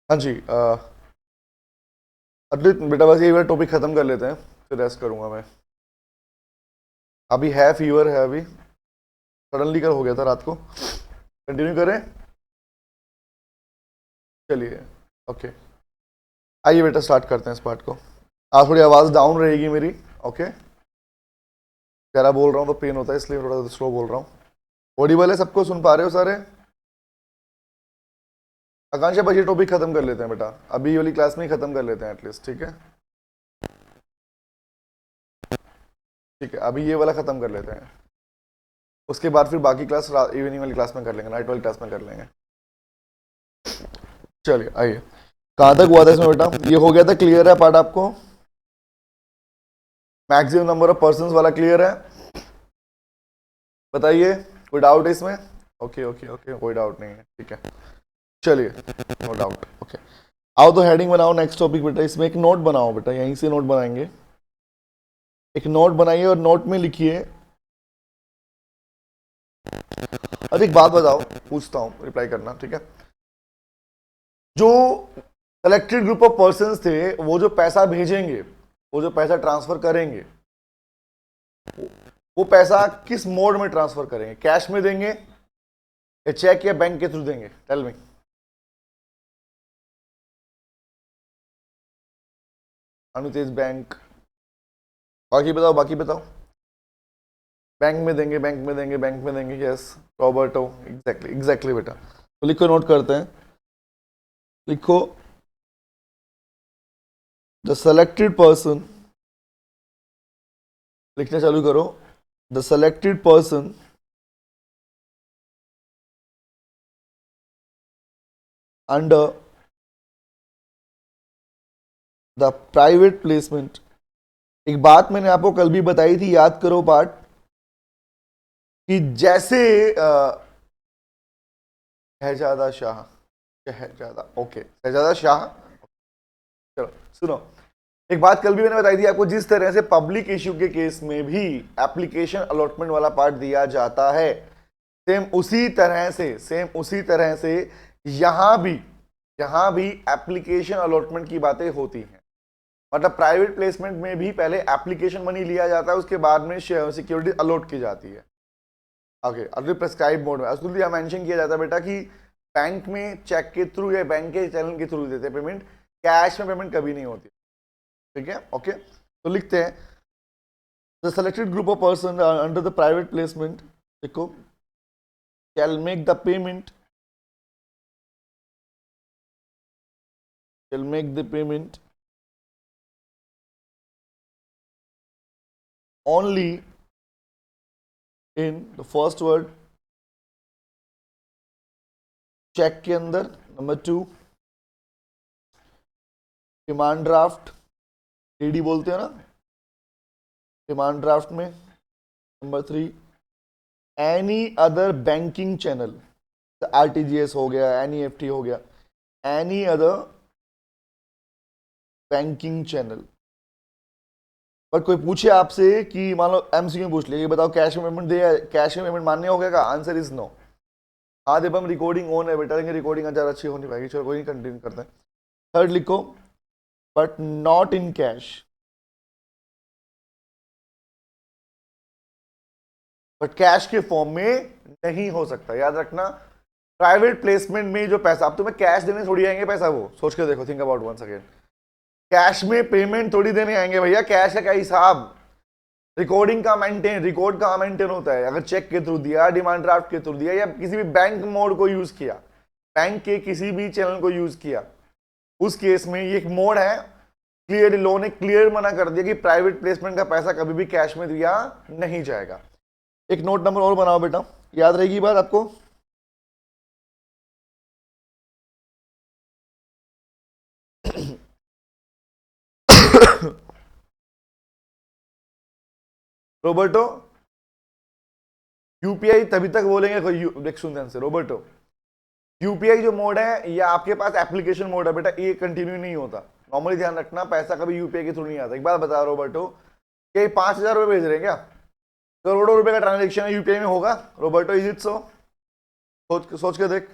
हाँ जी। अद्वित बेटा बस ये वाला टॉपिक खत्म कर लेते हैं, फिर रेस्ट करूंगा मैं। अभी है फीवर है, अभी सडनली कर हो गया था रात को। कंटिन्यू करें? चलिए। ओके, आइए बेटा स्टार्ट करते हैं इस पार्ट को। आज थोड़ी आवाज़ डाउन रहेगी मेरी। ओके, ज़रा बोल रहा हूँ तो पेन होता है, इसलिए थोड़ा स्लो बोल रहा हूँ। ऑडिबल है? सबको सुन पा रहे हो सारे? आकांक्षा बस ये टॉपिक खत्म कर लेते हैं बेटा, अभी वाली क्लास में ही खत्म कर लेते हैं एटलीस्ट। ठीक है, ठीक है, अभी ये वाला खत्म कर लेते हैं। उसके बाद फिर बाकी क्लास इवनिंग वाली क्लास में कर लेंगे, नाइट वाली क्लास में कर लेंगे। चलिए आइए, कहाँ तक हुआ था इसमें बेटा? ये हो गया था, क्लियर है पार्ट आपको? मैक्सिमम नंबर ऑफ पर्संस वाला क्लियर है? बताइए, कोई डाउट है इसमें? ओके ओके ओके, कोई डाउट नहीं है, ठीक है। चलिए, नो डाउट। ओके, आओ तो हेडिंग बनाओ नेक्स्ट टॉपिक बेटा। इसमें एक नोट बनाओ बेटा, यहीं से नोट बनाएंगे। एक नोट बनाइए और नोट में लिखिए। अब एक बात बताओ, पूछता हूँ, रिप्लाई करना, ठीक है? जो सेलेक्टेड ग्रुप ऑफ पर्संस थे, वो जो पैसा भेजेंगे, वो जो पैसा ट्रांसफर करेंगे, वो पैसा किस मोड में ट्रांसफर करेंगे? कैश में देंगे या चेक या बैंक के थ्रू देंगे? Tell me. अनुतेज बैंक। बाकी बताओ, बाकी बताओ। बैंक में देंगे, बैंक में देंगे, बैंक में देंगे, यस। रॉबर्टो, एग्जैक्टली एग्जैक्टली बेटा। तो लिखो, नोट करते हैं। लिखो, द सेलेक्टेड पर्सन, लिखना चालू करो। The selected person under the private placement. एक बात मैंने आपको कल भी बताई थी, याद करो पार्ट, कि जैसे शहजादा शाह, शहजादा, ओके, शहजादा शाह। चलो सुनो, एक बात कल भी मैंने बताई थी आपको, जिस तरह से पब्लिक इश्यू के केस में भी एप्लीकेशन अलॉटमेंट वाला पार्ट दिया जाता है, सेम उसी तरह से यहां भी एप्लीकेशन अलॉटमेंट की बातें होती हैं। मतलब प्राइवेट प्लेसमेंट में भी पहले एप्लीकेशन मनी लिया जाता है, उसके बाद में सिक्योरिटी अलॉट की जाती है। ओके, अभी प्रेस्क्राइब मोड में उसको भी मेंशन किया जाता है बेटा कि बैंक में चेक के थ्रू या बैंक के चैनल के थ्रू देते हैं पेमेंट, कैश में पेमेंट कभी नहीं होती। ठीक है, ओके। तो लिखते हैं, the selected group of person under the private placement, देखो, call make the payment, call make the payment only in the first word cheque के अंदर। नंबर 2, डिमांड ड्राफ्ट, डीडी बोलते हैं ना, डिमांड ड्राफ्ट में। Number 3, any other banking channel, RTGS हो गया, NEFT हो गया, एनी अदर बैंकिंग चैनल। पर कोई पूछे आपसे कि मान लो एमसीक्यू पूछ लिया, ये बताओ कैश में पेमेंट दे, कैश में पेमेंट मान्य हो गया का? Answer is no. हाँ देव, हम रिकॉर्डिंग ऑन है बेटा, लेकिन रिकॉर्डिंग ज़्यादा अच्छी हो नहीं पाएगी। चलो कोई नहीं, कंटिन्यू करते हैं। थर्ड लिखो, but not in cash, but cash के फॉर्म में नहीं हो सकता, याद रखना। प्राइवेट प्लेसमेंट में जो पैसा, अब तुम्हें कैश देने थोड़ी आएंगे पैसा, वो सोच के देखो, think about once again. Cash में पेमेंट थोड़ी देने आएंगे भैया, कैश का क्या हिसाब? रिकॉर्डिंग का मेंटेन, रिकॉर्ड का मेंटेन होता है। अगर चेक के थ्रू दिया, डिमांड ड्राफ्ट के थ्रू दिया, या किसी भी बैंक मोड को यूज किया, बैंक के किसी भी चैनल को यूज किया, उस केस में ये एक मोड है। क्लियर, लॉ ने क्लियर मना कर दिया कि प्राइवेट प्लेसमेंट का पैसा कभी भी कैश में दिया नहीं जाएगा। एक नोट नंबर और बनाओ बेटा, याद रहेगी बात आपको। रोबर्टो, यूपीआई तभी तक बोलेंगे कोई, सुनते हैं रोबर्टो, यूपीआई जो मोड है, या आपके पास एप्लीकेशन मोड है बेटा, ये कंटिन्यू नहीं होता। नॉर्मली ध्यान रखना, पैसा कभी यूपीआई के थ्रू नहीं आता। एक बात बता रोबर्टो, क्या 5,000 रुपए भेज रहे हैं क्या? करोड़ों रुपए का ट्रांजेक्शन यूपीआई में होगा रोबर्टो? इज इट सो? सोच के देख।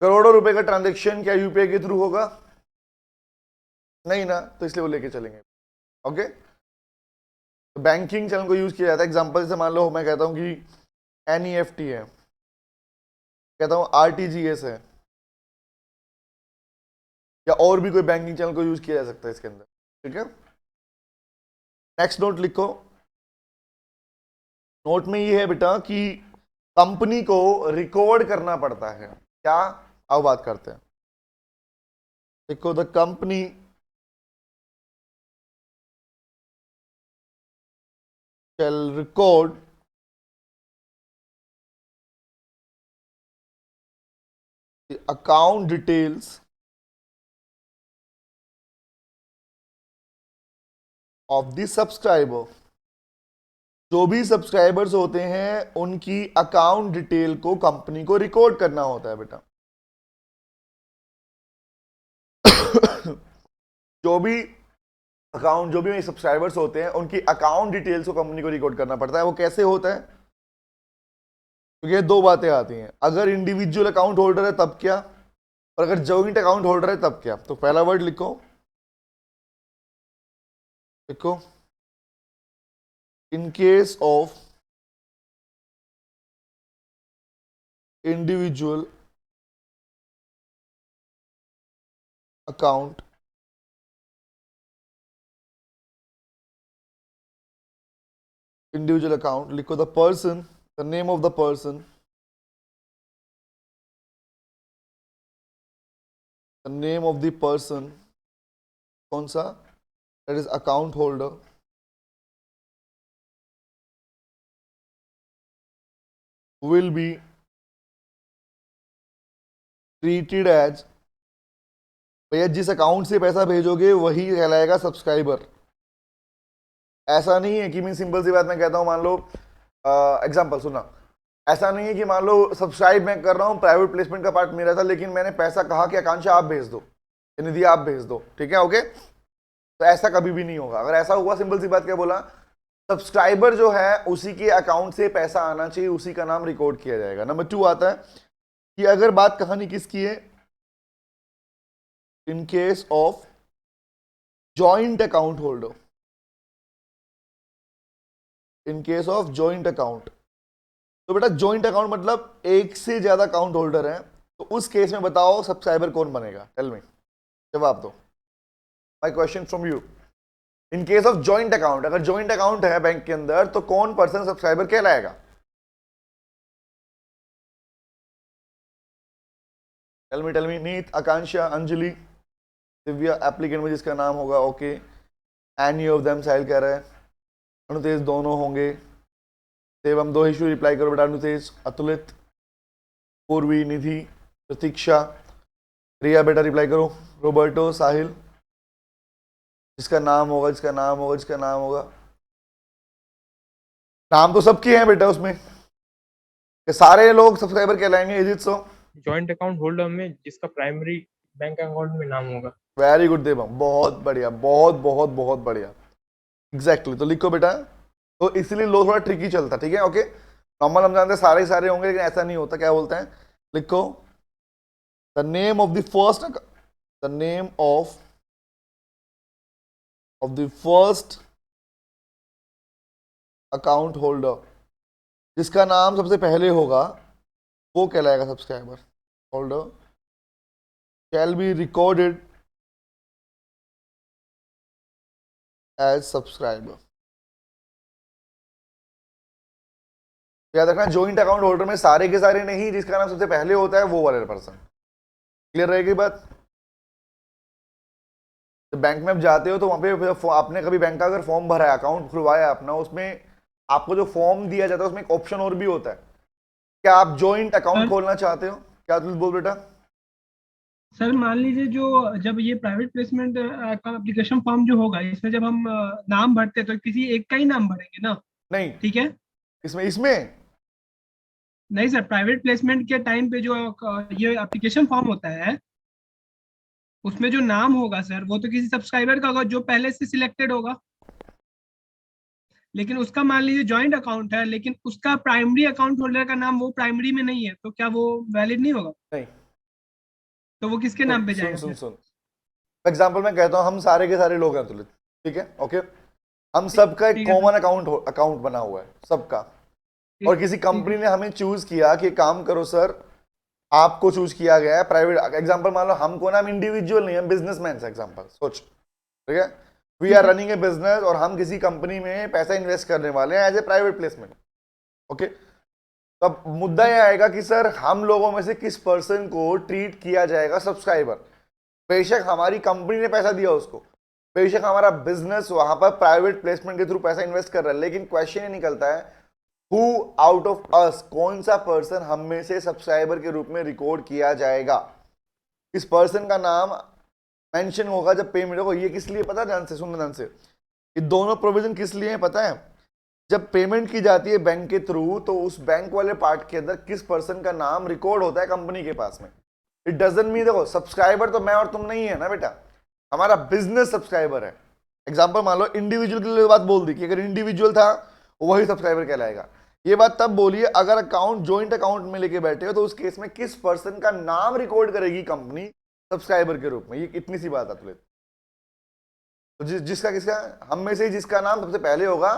करोड़ों रुपए का ट्रांजेक्शन क्या यूपीआई के थ्रू होगा? नहीं ना, तो इसलिए वो लेके चलेंगे। ओके, तो बैंकिंग चैनल को यूज किया जाता है। एग्जांपल से मान लो मैं कहता हूं कि एनईएफटी है, कहता हूं आरटीजीएस है, या और भी कोई बैंकिंग चैनल को यूज किया जा सकता है इसके अंदर। ठीक है, नेक्स्ट नोट लिखो। नोट में ये है बेटा कि कंपनी को रिकॉर्ड करना पड़ता है क्या? अब बात करते हैं। देखो, the company shall record the account details of the subscriber। जो भी सब्सक्राइबर्स होते हैं उनकी अकाउंट डिटेल को कंपनी को रिकॉर्ड करना होता है बेटा। जो भी सब्सक्राइबर्स होते हैं उनकी अकाउंट डिटेल्स को कंपनी को रिकॉर्ड करना पड़ता है। वो कैसे होता है? क्योंकि ये दो बातें आती हैं, अगर इंडिविजुअल अकाउंट होल्डर है तब क्या, और अगर जॉइंट अकाउंट होल्डर है तब क्या। तो पहला वर्ड लिखो, देखो, in case of individual account लिखो, the person, the name of the person, the name of the person, कौन सा? That is account holder, will be treated as, भैया जिस अकाउंट से पैसा भेजोगे वही कहलाएगा सब्सक्राइबर। ऐसा नहीं है कि मैं सिंपल सी बात मैं कहता हूं, मान लो एग्जांपल सुना, ऐसा नहीं है कि मान लो सब्सक्राइब मैं कर रहा हूं, प्राइवेट प्लेसमेंट का पार्ट मेरा था, लेकिन मैंने पैसा कहा कि आकांक्षा आप भेज दो, निधि आप भेज दो। ठीक है, ओके, तो ऐसा कभी भी नहीं होगा। अगर ऐसा हुआ, सिंपल सी बात क्या बोला, सब्सक्राइबर जो है उसी के अकाउंट से पैसा आना चाहिए, उसी का नाम रिकॉर्ड किया जाएगा। नंबर 2 आता है कि अगर बात कहानी किसकी है, इन case of joint account holder, in case of joint account, तो बेटा जॉइंट अकाउंट मतलब एक से ज्यादा अकाउंट होल्डर है, तो उस केस में बताओ सब्सक्राइबर कौन बनेगा? टेल मी, जवाब दो। My question from you, in case of joint account, अगर जॉइंट अकाउंट है बैंक के अंदर तो कौन पर्सन सब्सक्राइबर कहलाएगा? टेल मी नीत, आकांक्षा, अंजलि, दिव्या, एप्लीकेंट में जिसका नाम होगा। ओके, एनी ऑफ देम, साहिल कह रहा है, अनुतेज दोनों होंगे। देवम दो इशू रिप्लाई करो बेटा, अनुतेज, अतुलित, पूर्वी, निधि, प्रतीक्षा, रिया बेटा रिप्लाई करो, रोबर्टो, साहिल, जिसका नाम होगा, जिसका नाम होगा, जिसका नाम होगा। नाम तो सबके हैं बेटा उसमें, सारे लोग सब्सक्राइबर कहलाएंगे। Is it so? Joint account holder में जिसका प्राइमरी बैंक अकाउंट में नाम होगा। वेरी गुड देवम, बहुत बढ़िया, बहुत बहुत बहुत बढ़िया, एग्जैक्टली। तो लिखो बेटा, तो इसलिए लो थोड़ा ट्रिकी चलता, ठीक है, ओके। नॉर्मल हम जानते हैं सारे सारे होंगे, लेकिन ऐसा नहीं होता। क्या बोलते हैं? लिखो, the name of the first, the name of the first account holder, जिसका नाम सबसे पहले होगा वो कहलाएगा subscriber. Holder shall be recorded as subscriber। याद रखना, जॉइंट अकाउंट होल्डर में सारे के सारे नहीं, जिसका नाम सबसे पहले होता है वो वाले पर्सन। क्लियर रहेगी बात? तो बैंक में आप जाते हो तो वहां पे आपने कभी बैंक का अगर फॉर्म भरा है, अकाउंट खुलवाया अपना, उसमें आपको जो फॉर्म दिया जाता है उसमें एक ऑप्शन और भी होता है। क्या आप जॉइंट अकाउंट खोलना चाहते हो? क्या तुम बोल बेटा? सर मान लीजिए जो जब ये प्राइवेट प्लेसमेंट का एप्लीकेशन फॉर्म जो होगा, इसमें जब हम नाम भरते हैं तो किसी एक का ही नाम भरेंगे ना? नहीं, ठीक है। इसमें नहीं सर, प्राइवेट प्लेसमेंट के टाइम पे जो ये एप्लीकेशन फॉर्म होता है, उसमें जो नाम होगा सर वो तो किसी सब्सक्राइबर का होगा जो पहले से सिलेक्टेड होगा। लेकिन उसका मान लीजिए जॉइंट अकाउंट है, लेकिन उसका प्राइमरी अकाउंट होल्डर का नाम वो प्राइमरी में नहीं है, तो क्या वो वैलिड नहीं होगा? नहीं, तो वो किसके नाम पे सुन जाएगा सुन फिर? सुन एग्जाम्पल मैं कहता हूँ, हम सारे के सारे लोग हैं तुलित, ठीक है, ओके, हम सबका एक ठीक है कॉमन अकाउंट बना हुआ है सबका, और किसी कंपनी ने हमें चूज किया कि काम करो सर, आपको चूज किया गया है प्राइवेट, एग्जांपल मान लो हमको ना, हम इंडिविजुअल नहीं, हम बिजनेसमैन है, एग्जांपल सोच, ठीक है, we are running a business और हम किसी कंपनी में पैसा इन्वेस्ट करने वाले हैं as a private placement, okay. तब मुद्दा यह आएगा कि सर हम लोगों में से किस पर्सन को ट्रीट किया जाएगा सब्सक्राइबर, बेशक हमारी कंपनी ने पैसा दिया उसको, बेशक हमारा बिजनेस वहां पर प्राइवेट प्लेसमेंट के थ्रू पैसा इन्वेस्ट कर रहा है, लेकिन क्वेश्चन ये निकलता है हु आउट ऑफ अस, कौन सा पर्सन हम में से सब्सक्राइबर के रूप में रिकॉर्ड किया जाएगा, इस पर्सन का नाम मेंशन होगा जब पेमेंट होगा। ये किस लिए पता है, ध्यान से सुनना, ध्यान से, ये दोनों प्रोविजन किस लिए है पता है, जब पेमेंट की जाती है बैंक के थ्रू तो उस बैंक वाले पार्ट के अंदर किस पर्सन का नाम रिकॉर्ड होता है कंपनी के पास में। इट डजंट मीन, देखो सब्सक्राइबर तो मैं और तुम नहीं है ना बेटा, हमारा बिजनेस सब्सक्राइबर है। एग्जांपल मान लो इंडिविजुअल के लिए बात बोल दी कि अगर इंडिविजुअल था वही सब्सक्राइबर कहलाएगा, ये बात तब बोलिए अगर अकाउंट जॉइंट अकाउंट में लेके बैठे हो तो उस केस में किस पर्सन का नाम रिकॉर्ड करेगी कंपनी सब्सक्राइबर के रूप में, ये इतनी सी बात है। तो जिसका किसका, हम में से जिसका नाम सबसे पहले होगा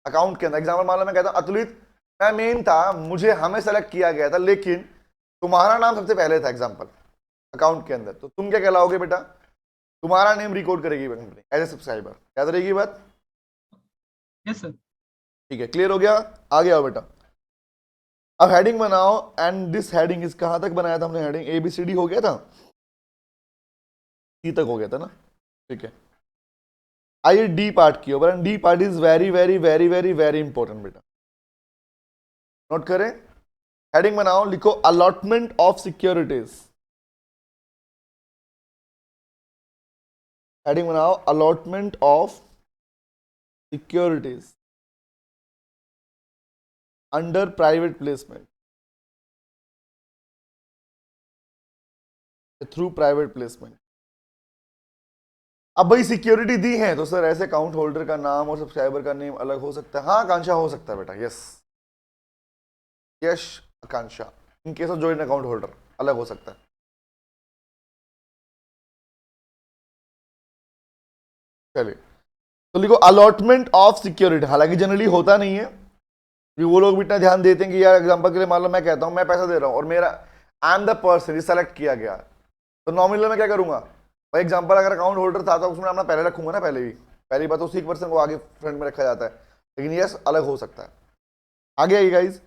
अकाउंट के अंदर, एग्जांपल मान लो मैं कहता हूं अतुलित, मैं मेन था, मुझे हमें सेलेक्ट किया गया था, लेकिन तुम्हारा नाम सबसे पहले था एग्जांपल अकाउंट के अंदर, तो तुम क्या कहलाओगे बेटा, तुम्हारा नेम रिकॉर्ड करेगी कंपनी एज ए सब्सक्राइबर, याद रहेगी बात? Yes sir. ठीक है, क्लियर हो गया, आगे आओ बेटा। अब हेडिंग बनाओ, एंड दिस हेडिंग इज, कहां तक बनाया था हमने हेडिंग, ABCD हो गया था, C तक हो गया था ना, ठीक है। आइए डी पार्ट की ओर, D part is very very very very very important बेटा, नोट करें, हेडिंग बनाओ, लिखो अलॉटमेंट ऑफ सिक्योरिटीज, हेडिंग बनाओ allotment of securities under private placement, through private placement. अब भाई सिक्योरिटी दी है तो सर ऐसे अकाउंट होल्डर का नाम और सब्सक्राइबर का नेम अलग हो सकता है, हाँ आकांक्षा हो सकता है बेटा, yes Yash Akanksha, in case of joint account holder अलग हो सकता है। चलिए, तो लिखो अलॉटमेंट ऑफ सिक्योरिटी, हालांकि जनरली होता नहीं है, वो लोग भी इतना ध्यान देते हैं कि यार एग्जांपल के लिए मान लो मैं कहता हूं मैं पैसा दे रहा हूं और मेरा I am the person select किया गया, तो नॉमिनल में क्या करूंगा भाई, एग्जांपल अगर अकाउंट होल्डर था तो उसमें अपना पहले रखूंगा ना, पहले भी पहली बात तो उसी पर्सन को आगे फ्रंट में रखा जाता है, लेकिन यस अलग हो सकता है। आगे आइए गाइज,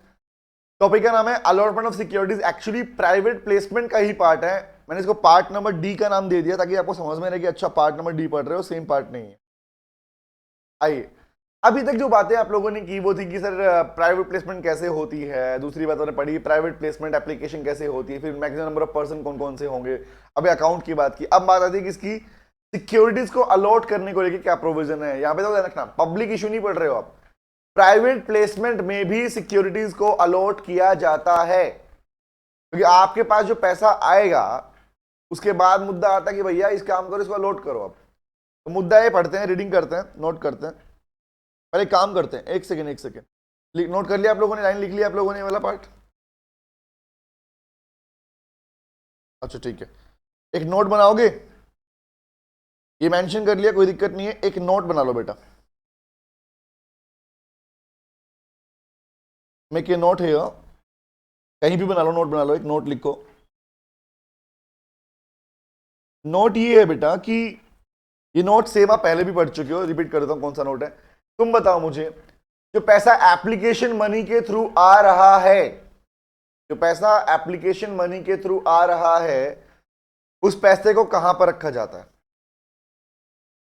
टॉपिक का नाम है allotment of securities, actually private placement का ही पार्ट है, मैंने इसको पार्ट नंबर डी का नाम दे दिया ताकि आपको समझ में रहे कि अच्छा पार्ट नंबर डी पढ़ रहे हो, सेम पार्ट नहीं है। आइए, अभी तक जो बातें आप लोगों ने की वो थी कि सर प्राइवेट प्लेसमेंट कैसे होती है, दूसरी बात हमने पढ़ी प्राइवेट प्लेसमेंट एप्लीकेशन कैसे होती है, फिर मैक्सिमम नंबर ऑफ पर्सन कौन कौन से होंगे, अभी अकाउंट की बात की, अब बात आती है कि इसकी सिक्योरिटीज को अलॉट करने को लेकर क्या प्रोविजन है। यहाँ पे तो ध्यान रखना, पब्लिक इशू नहीं पढ़ रहे हो आप, प्राइवेट प्लेसमेंट में भी सिक्योरिटीज को अलॉट किया जाता है, क्योंकि आपके पास जो पैसा आएगा उसके बाद मुद्दा आता है कि भैया इस काम करो, इसको अलॉट करो। आप तो मुद्दा ये पढ़ते हैं, रीडिंग करते हैं, नोट करते हैं, पहले काम करते हैं, एक सेकेंड नोट कर लिया आप लोगों ने, लाइन लिख लिया आप लोगों ने वाला पार्ट, अच्छा ठीक है, एक नोट बनाओगे, ये मेंशन कर लिया कोई दिक्कत नहीं है, एक नोट बना लो बेटा, मेक ए नोट है, कहीं भी बना लो नोट बना लो, एक नोट लिखो। नोट ये है बेटा कि ये नोट सेम आप पहले भी पढ़ चुके हो, रिपीट कर देता हूं कौन सा नोट है। तुम बताओ मुझे, जो पैसा एप्लीकेशन मनी के थ्रू आ रहा है, जो पैसा एप्लीकेशन मनी के थ्रू आ रहा है, उस पैसे को कहां पर रखा जाता है,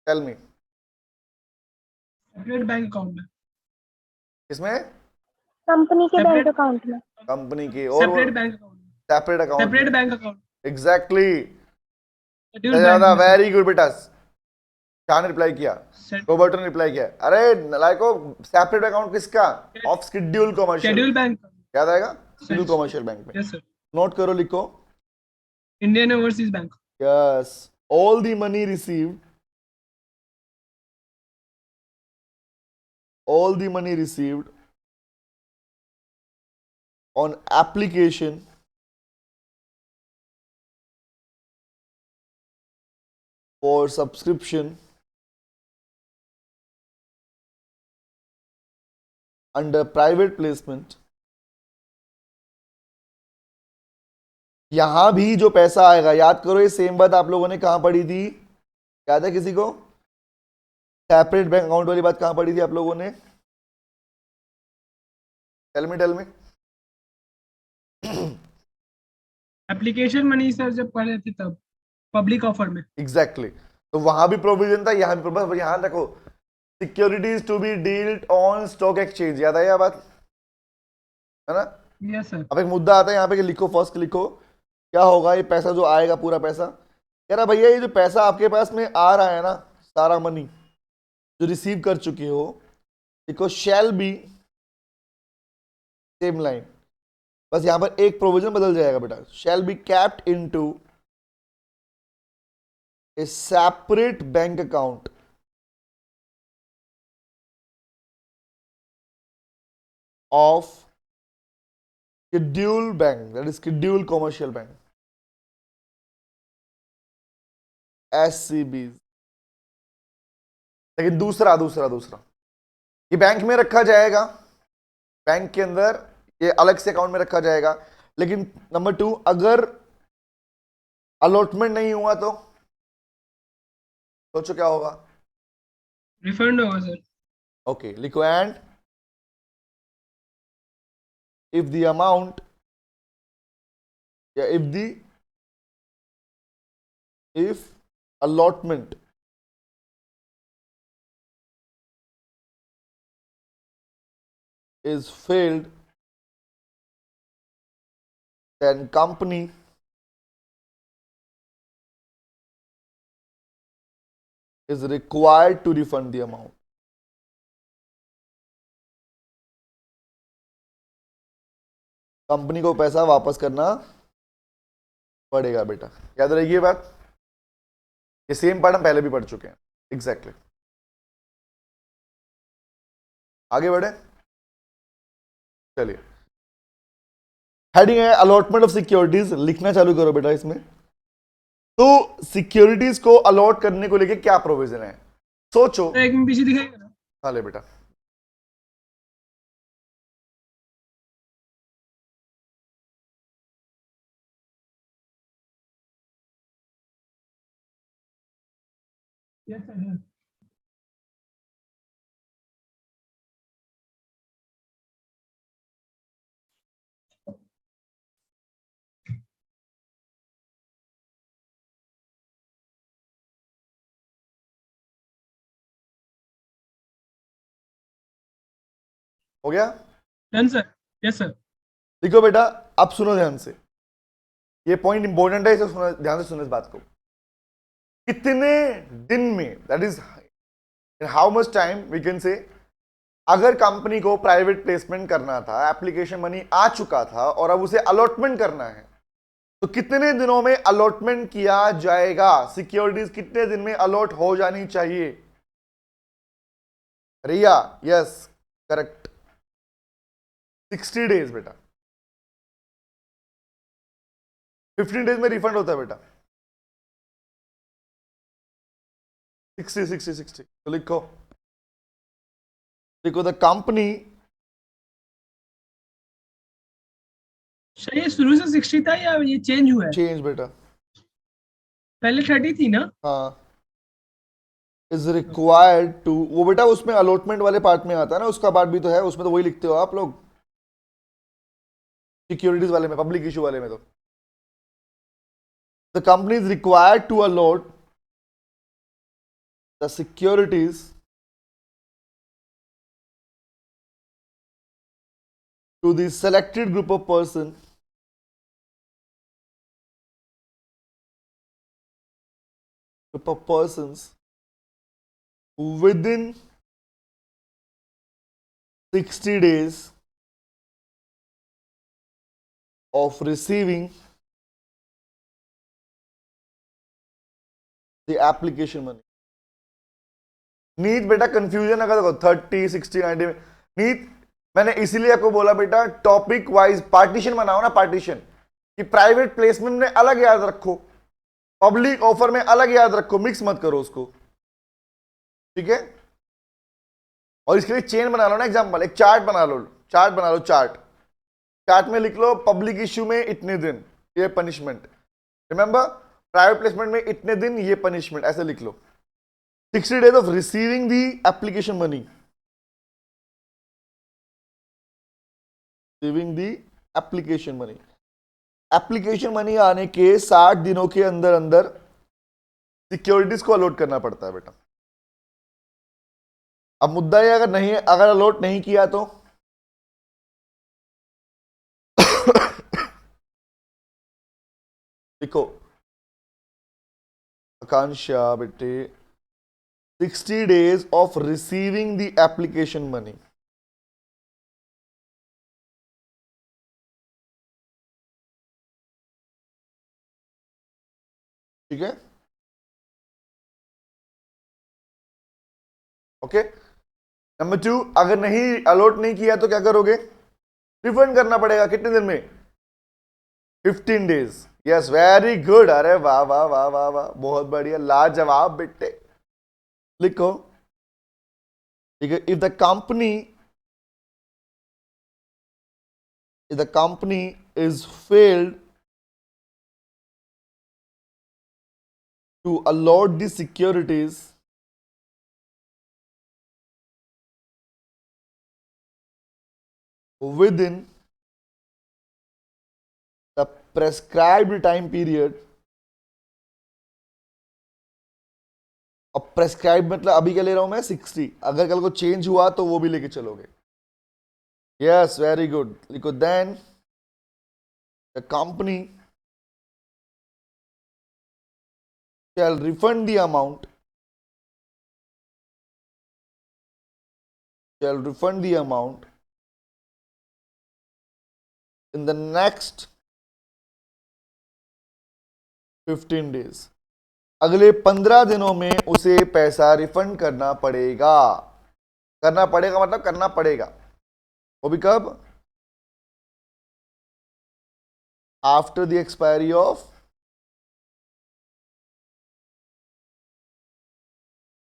tell me. Separate bank account में, इसमें कंपनी के बैंक सेपरेट अकाउंट में। कंपनी के और सेपरेट बैंक अकाउंट में, separate account separate bank account, exactly, schedule bank में वेरी गुड बेटा, क्या ने रिप्लाई किया, रोबर्ट ने रिप्लाई किया, अरे लाइको सेपरेट अकाउंट किसका, of schedule commercial, schedule bank, याद आएगा, शेड्यूल कमर्शियल बैंक में, यस सर, नोट करो लिखो, Indian overseas bank, yes, all the money received, all the money received on application for subscription under private placement, यहां भी जो पैसा आएगा, याद करो ये सेम बात आप लोगों ने कहां पढ़ी थी, याद है किसी को? सेपरेट बैंक अकाउंट वाली बात कहां पढ़ी थी आप लोगों ने? Tell me application money sir जब पढ़े थे तब पब्लिक ऑफर में। एग्जैक्टली तो वहां भी प्रोविजन था, यहां भी प्रोविजन। यहां देखो securities to be dealt on stock exchange, याद है यह बात, है ना? Yes sir. अब एक मुद्दा आता है यहाँ पे कि लिखो, फर्स्ट लिखो क्या होगा, ये पैसा जो आएगा पूरा पैसा, कह रहा भैया ये जो पैसा आपके पास में आ रहा है ना, सारा मनी जो रिसीव कर चुके हो, लिखो शैल बी, सेम लाइन, बस यहां पर एक प्रोविजन बदल जाएगा बेटा, shall be capped into A separate bank account of schedule bank, that is schedule commercial bank, SCBs। लेकिन दूसरा ये बैंक में रखा जाएगा, बैंक के अंदर ये अलग से अकाउंट में रखा जाएगा, लेकिन नंबर 2 अगर अलॉटमेंट नहीं हुआ तो सोचो क्या होगा? रिफंड होगा सर। ओके लिखो, and if the amount, if allotment is failed, then company is required to refund the amount। Company को पैसा वापस करना पड़ेगा बेटा, याद रहेगी ये बात। ये सेम पार्ट हम पहले भी पढ़ चुके हैं, एग्जैक्टली। आगे बढ़े, चलिए। हेडिंग है अलॉटमेंट ऑफ सिक्योरिटीज, लिखना चालू करो बेटा इसमें। तो सिक्योरिटीज को अलॉट करने को लेके क्या प्रोविजन है, सोचो। एक मिनट पीछे दिखाएगा ना। हाँ ले बेटा, यस सर। हो गया? Done sir. Yes sir. देखो बेटा अब सुनो ध्यान से, ये पॉइंट इंपॉर्टेंट है, इसे सुनो ध्यान से, सुनो इस बात को। कितने दिन में, that is in how much time we can say, अगर कंपनी को प्राइवेट प्लेसमेंट करना था, एप्लीकेशन मनी आ चुका था और अब उसे अलॉटमेंट करना है, तो कितने दिनों में अलॉटमेंट किया जाएगा? सिक्योरिटीज कितने दिन में अलॉट हो जानी चाहिए? रिया यस करेक्ट, 60 डेज बेटा। 15 डेज में रिफंड होता है बेटा। 60 तो लिखो द कंपनी, सर ये शुरू से 60 था या ये चेंज हुआ है? चेंज बेटा, पहले 30 थी ना? हाँ, इज रिक्वायर्ड टू, वो बेटा उसमें अलॉटमेंट वाले पार्ट में आता है ना, उसका पार्ट भी तो है उसमें, तो वही लिखते हो आप लोग सिक्योरिटीज वाले में, पब्लिक इशू वाले में। तो the company is required to allot the securities to the selected group of persons within 60 days of receiving the application money। Neat बेटा कंफ्यूजन अगर देखो 30, 60, 90 में नीट, मैंने इसीलिए आपको बोला बेटा टॉपिक वाइज पार्टीशन बनाओ ना, पार्टीशन कि प्राइवेट प्लेसमेंट में अलग याद रखो, पब्लिक ऑफर में अलग याद रखो, मिक्स मत करो उसको, ठीक है। और इसके लिए चेन बना लो ना, एग्जांपल एक चार्ट बना लो, चार्ट में लिख लो पब्लिक इश्यू में इतने दिन ये पनिशमेंट, रिमेंबर प्राइवेट प्लेसमेंट में इतने दिन ये पनिशमेंट, ऐसे लिख लो। 60 days of receiving the application money, application money आने के 60 दिनों के अंदर अंदर सिक्योरिटीज को अलॉट करना पड़ता है बेटा। अब मुद्दा ये अगर अलॉट नहीं किया तो देखो आकांक्षा बेटे, 60 days of receiving the application money, ठीक है, ओके। नंबर 2, अगर नहीं अलॉट नहीं किया तो क्या करोगे, रिफंड करना पड़ेगा, कितने दिन में, 15 days। यस वेरी गुड, अरे वाह वाह वाह वाह वाह, बहुत बढ़िया, लाजवाब बेटे। लिखो, ठीक है, if the company is failed to allot the securities within the prescribed time period, अब प्रेस्क्राइब मतलब अभी क्या ले रहा हूं मैं 60, अगर कल को चेंज हुआ तो वो भी लेके चलोगे। यस वेरी गुड, लिखो then the company shall refund the amount, in the next 15 days, अगले 15 दिनों में उसे पैसा रिफंड करना पड़ेगा। मतलब करना पड़ेगा, वो भी कब, after the expiry of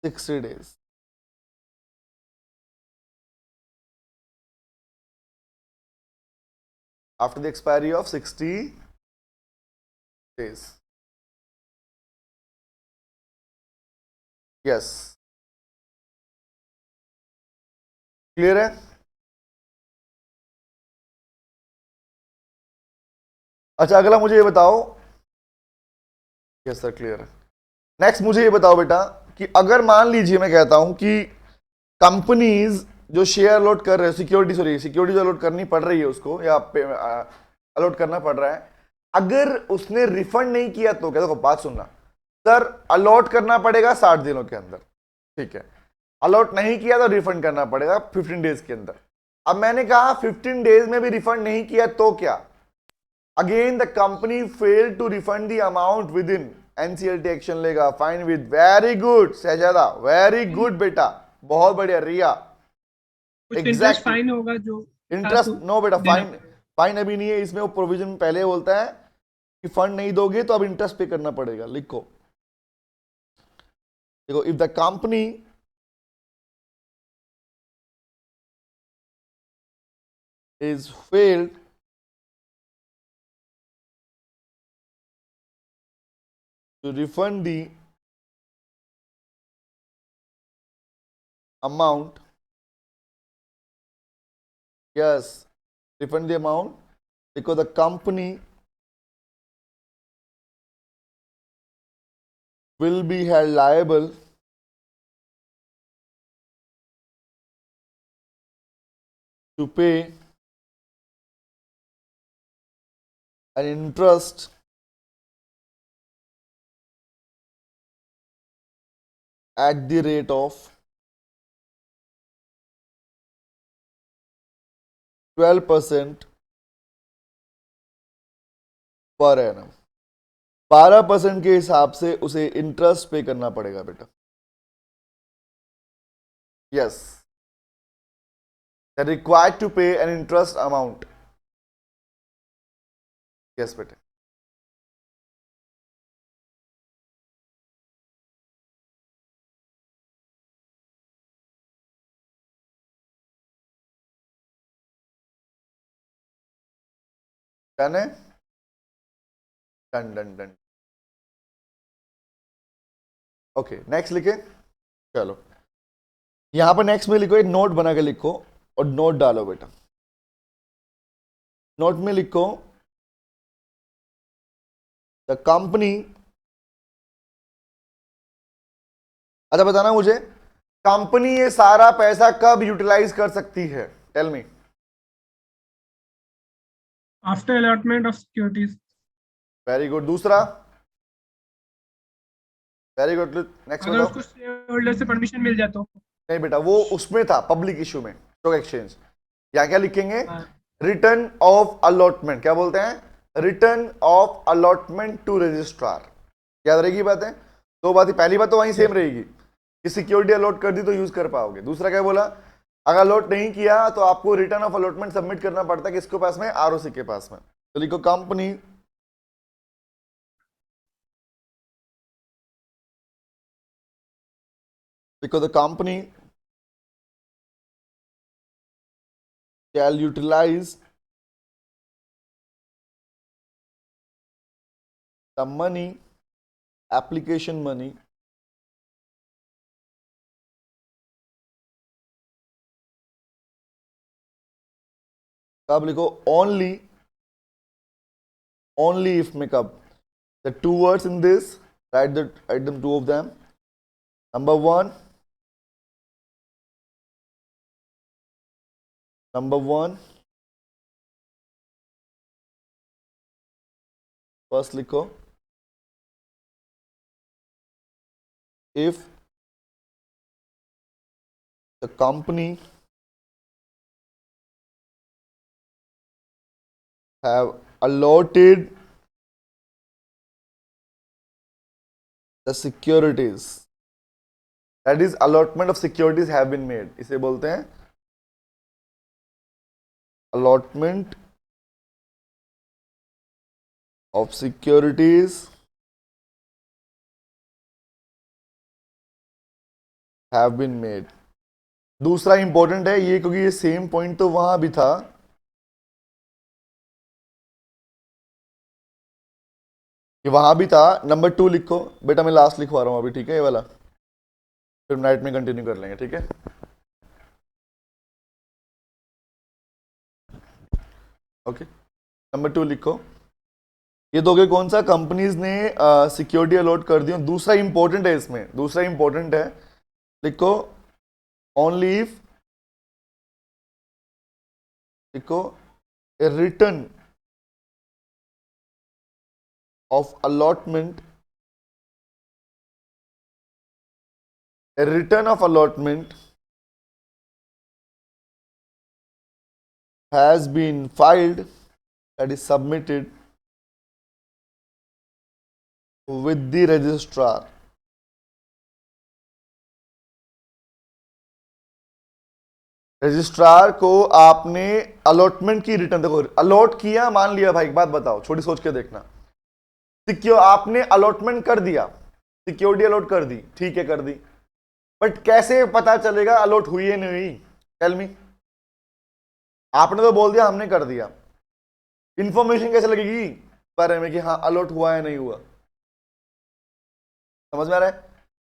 60 days। After the expiry of 60 days, yes, clear है। अच्छा अगला मुझे ये बताओ, यस सर क्लियर है। नेक्स्ट मुझे ये बताओ बेटा कि अगर मान लीजिए मैं कहता हूं कि कंपनीज जो शेयर अलॉट कर रहे हो, सिक्योरिटी अलॉट करनी पड़ रही है उसको, या अलॉट करना पड़ रहा है, अगर उसने रिफंड नहीं किया तो क्या, देखो बात सुनना सर, अलॉट करना पड़ेगा 60 दिनों के अंदर, ठीक है, अलॉट नहीं किया तो रिफंड करना पड़ेगा 15 डेज के अंदर। अब मैंने कहा 15 डेज में भी रिफंड नहीं किया तो क्या, again the company fail to refund the amount within, NCLT action लेगा, फाइन विद, वेरी गुड शहजादा, वेरी गुड बेटा, बहुत बढ़िया रिया, इंटरेस्ट फाइन होगा जो इंटरेस्ट, नो बेटा फाइन अभी नहीं है इसमें, वो प्रोविजन पहले बोलता है कि फंड नहीं दोगे तो अब इंटरेस्ट पे करना पड़ेगा। लिखो देखो, if the company is failed to refund the amount, yes, refund the amount, because the company will be held liable to pay an interest at the rate of 12% per annum, 12% के हिसाब से उसे interest पे करना पड़ेगा बेटा। Yes, required to पे an interest amount, yes बेटे। डन है, done done done. Okay next लिखे, चलो यहां पर नेक्स्ट में लिखो, एक नोट बना के लिखो और नोट डालो बेटा। नोट में लिखो द कंपनी, अच्छा बताना मुझे, कंपनी ये सारा पैसा कब यूटिलाइज कर सकती है, tell me. After allotment of securities. Very good, दूसरा, वेरी गुड, नेक्स्ट अगर बताओ। उसको शेयर होल्डर से परमिशन मिल जाए तो। नहीं बेटा, वो उसमें था पब्लिक इश्यू में, स्टॉक एक्सचेंज। यहाँ क्या लिखेंगे, हाँ, रिटर्न ऑफ अलॉटमेंट, क्या बोलते हैं, return of allotment to registrar. याद रहेगी बातें, दो बातें, पहली बात तो वहीं सेम रहेगी कि सिक्योरिटी अलॉट कर दी तो यूज कर पाओगे। दूसरा क्या बोला, अगर अलॉट नहीं किया तो आपको रिटर्न ऑफ अलॉटमेंट सबमिट करना पड़ता है किसके पास में, आरओसी के पास में। तो लिखो company because the company shall utilize the money, application money, कब लिखो, only, only if में कब, the two words in this, write them two of them. Number one, first लिखो, if the company have allotted the securities, that is allotment of securities have been made, इसे बोलते हैं allotment of securities have been made। दूसरा important है ये, क्योंकि ये same point तो वहां भी था, ये वहां भी था। नंबर 2 लिखो बेटा, मैं लास्ट लिखवा रहा हूं अभी, ठीक है, ये वाला, फिर नाइट में कंटिन्यू कर लेंगे, ठीक है। ओके, नंबर 2 लिखो, ये दोगे कौन सा, कंपनीज ने सिक्योरिटी अलॉट कर दी। दूसरा इंपॉर्टेंट है इसमें, दूसरा इंपॉर्टेंट है, लिखो ओनली इफ, लिखो a return of allotment, a return of allotment has been filed, that is submitted with the registrar। Registrar को आपने अलॉटमेंट की रिटर्न, देखो अलॉट किया, मान लिया भाई, एक बात बताओ, छोटी सोच के देखना, आपने अलॉटमेंट कर दिया, सिक्योरिटी अलॉट कर दी, ठीक है कर दी, बट कैसे पता चलेगा अलॉट हुई है नहीं हुई, टेल मी। आपने तो बोल दिया हमने कर दिया, इंफॉर्मेशन कैसे लगेगी बारे में कि हाँ अलॉट हुआ है नहीं हुआ, समझ में आ रहा है।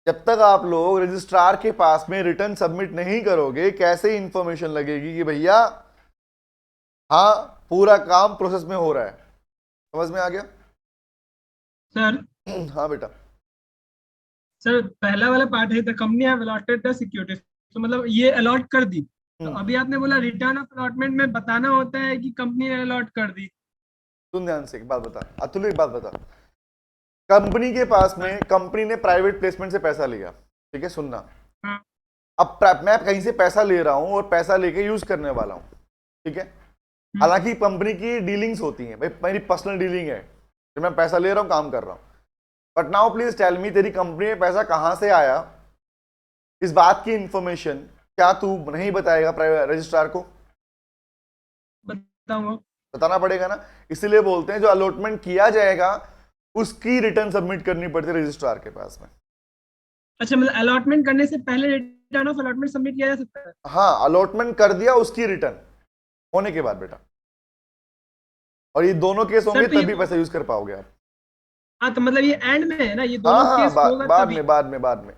जब तक आप लोग रजिस्ट्रार के पास में रिटर्न सबमिट नहीं करोगे, कैसे इंफॉर्मेशन लगेगी कि भैया हाँ पूरा काम प्रोसेस में हो रहा है, समझ में आ गया सर। हाँ बेटा, सर पहला वाला पार्ट है the company have allotted the securities, तो मतलब ये अलॉट कर दी, तो अभी आपने बोला रिटर्न ऑफ अलॉटमेंट में बताना होता है कि कंपनी ने अलॉट कर दी। सुन ध्यान से, एक बात बता अतुल, एक बात बता, कंपनी के पास में, कंपनी ने प्राइवेट प्लेसमेंट से पैसा लिया, ठीक है, सुनना, हाँ। अब मैं कहीं से पैसा ले रहा हूं और पैसा लेके यूज करने वाला हूं, ठीक है, हालांकि कंपनी की डीलिंग्स होती हैं भाई, मेरी पर्सनल डीलिंग है, तो मैं पैसा ले रहा हूं, काम कर रहा हूं, but now please tell me, तेरी कंपनी में पैसा कहां से आया, इस बात की इंफॉर्मेशन क्या तू नहीं बताएगा प्राइवेट रजिस्ट्रार को, बताऊंगा, बताना पड़ेगा ना। इसीलिए बोलते हैं जो अलॉटमेंट किया जाएगा उसकी रिटर्न सबमिट करनी पड़ती है रजिस्ट्रार के पास में। अच्छा, मतलब अलॉटमेंट करने से पहले रिटर्न ऑफ अलॉटमेंट सबमिट किया जा सकता है। हाँ, अलॉटमेंट कर दिया, उसकी रिटर्न होने के बाद बेटा, और ये दोनों केस होंगे तो ये- तभी पैसा यूज कर पाओगे आप। हाँ तो मतलब ये एंड में है ना, ये हाँ दोनों हाँ केस होगा बाद तभी। में बाद में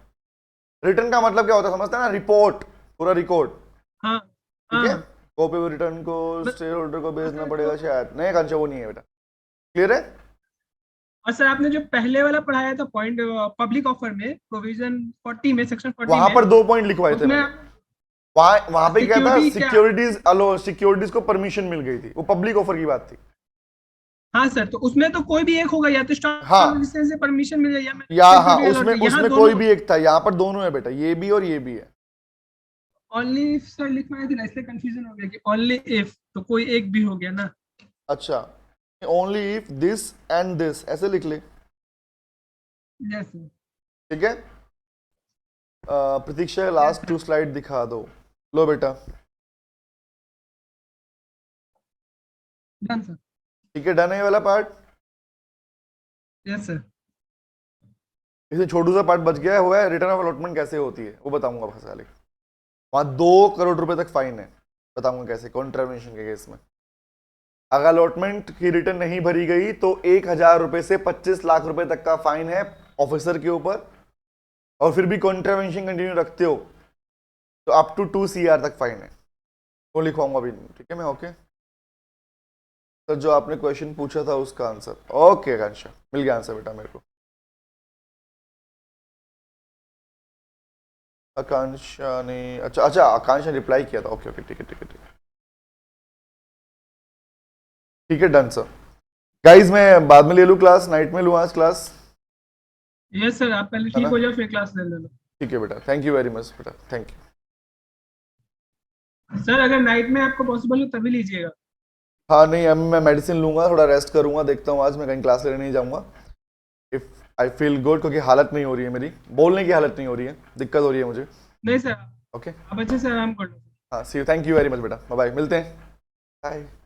रिटर्न का मतलब क्या होता है समझते हैं ना, रिपोर्ट, पूरा रिकॉर्ड, हाँ ठीक है। हाँ कॉपी ऑफ रिटर्न को बस- शेयर होल्डर को भेजना सर, पड़ेगा तो- शायद, नहीं कंचा वो नहीं है बेटा, क्लियर है। और सर आपने जो पहले वाला पढ़ाया था पॉइंट पब्लिक ऑफर में प्रोविजन 40 में सेक्शन 40 वहां में, पर 2 पॉइंट लिखवाए थे उसमें मैंने, वहां पे क्या था, Security क्या- सिक्योरिटीज को परमिशन मिल गई थी, वो पब्लिक ऑफर की बात थी। हाँ सर, तो उसमें तो कोई भी एक होगा, या तो स्टॉक हाँ। एक्सचेंज से परमिशन मिल जाए या या हाँ security उसमें allot, यहाँ उसमें दोनों- कोई भी एक था, यहाँ पर दोनों है बेटा, ये भी और ये भी है। ओनली इफ सर लिखवाए थे ना, इसलिए कंफ्यूजन हो गया कि ओनली इफ, तो कोई एक भी हो गया ना। अच्छा, only if this and this ऐसे लिख ले, यस सर। ठीक है। प्रतीक्षा लास्ट 2 स्लाइड दिखा दो, लो बेटा, डन सर। ठीक है, डन है ये वाला पार्ट। Yes sir. इसमें छोटू सा पार्ट बच गया हुआ है, रिटर्न ऑफ अलॉटमेंट कैसे होती है वो बताऊंगा बस खाली। वहां 2 करोड़ रुपए तक फाइन है, बताऊंगा कैसे, कॉन्ट्रावेंशन के केस में। अगर अलॉटमेंट की रिटर्न नहीं भरी गई तो 1,000 रुपए से 25 लाख रुपए तक का फाइन है ऑफिसर के ऊपर, और फिर भी कॉन्ट्रावेंशन कंटिन्यू रखते हो तो अप टू 2 CR तक फाइन है। वो लिखवाऊंगा अभी, ठीक है मैं, ओके। तो जो आपने क्वेश्चन पूछा था उसका आंसर, ओके आकांक्षा, मिल गया आंसर बेटा मेरे को। आकांक्षा ने, अच्छा आकांक्षा ने रिप्लाई किया था, ओके ओके, ठीक है ठीक है ठीक है ठीक है, डन सर। गाइस मैं बाद में ले लूँ क्लास, नाइट में लूँ आज क्लास? यस सर, आप पहले ठीक ना? हो जाओ फिर क्लास ले लेना। ठीक है बेटा, थैंक यू वेरी मच बेटा, थैंक यू। सर अगर नाइट में आपको पॉसिबल हो तभी लीजिएगा। हाँ नहीं, अब मैं मेडिसिन लूंगा, थोड़ा रेस्ट करूंगा, देखता हूँ आज मैं कहीं क्लास लेने नहीं जाऊंगा। इफ आई फील गुड, क्योंकि हालत नहीं हो रही है मेरी, बोलने की हालत नहीं हो रही है, दिक्कत हो रही है मुझे। नहीं सर, ओके, आप अच्छे से आराम कर लो। हाँ see you, thank you very much बेटा, बाय बाय, मिलते हैं, बाय।